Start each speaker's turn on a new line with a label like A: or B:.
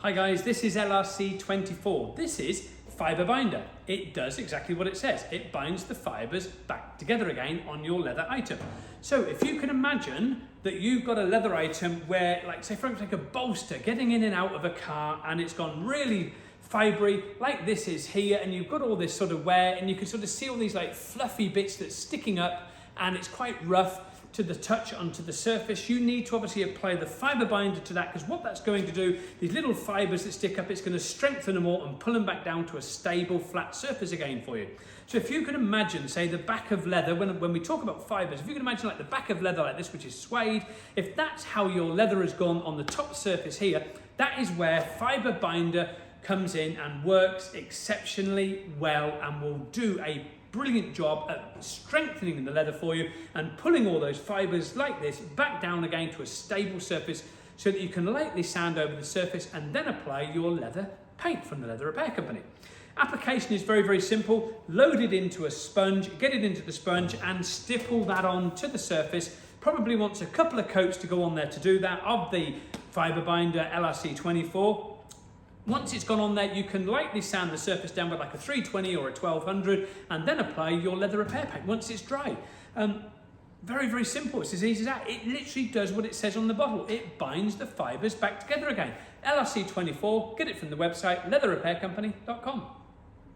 A: Hi guys, this is LRC24. This is Fibre Binder. It does exactly what it says. It binds the fibres back together again on your leather item. So if you can imagine that you've got a leather item where, like say for example, like a bolster getting in and out of a car and it's gone really fibrous, like this is here, and you've got all this sort of wear and you can sort of see all these like fluffy bits that's sticking up and it's quite rough to the touch onto the surface. You need to obviously apply the fibre binder to that, because what that's going to do, these little fibres that stick up, it's going to strengthen them all and pull them back down to a stable flat surface again for you. So if you can imagine, say the back of leather, when we talk about fibres, if you can imagine like the back of leather like this, which is suede, if that's how your leather has gone on the top surface here, that is where fibre binder comes in and works exceptionally well and will do a brilliant job at strengthening the leather for you and pulling all those fibres like this back down again to a stable surface so that you can lightly sand over the surface and then apply your leather paint from the leather repair company. Application is very, very simple. Load it into a sponge, get it into the sponge and stipple that on to the surface. Probably wants a couple of coats to go on there to do that of the Fibre Binder LRC24. Once it's gone on there, you can lightly sand the surface down with like a 320 or a 1200 and then apply your leather repair paint once it's dry. Very, very simple. It's as easy as that. It literally does what it says on the bottle. It binds the fibres back together again. LRC24, get it from the website leatherrepaircompany.com.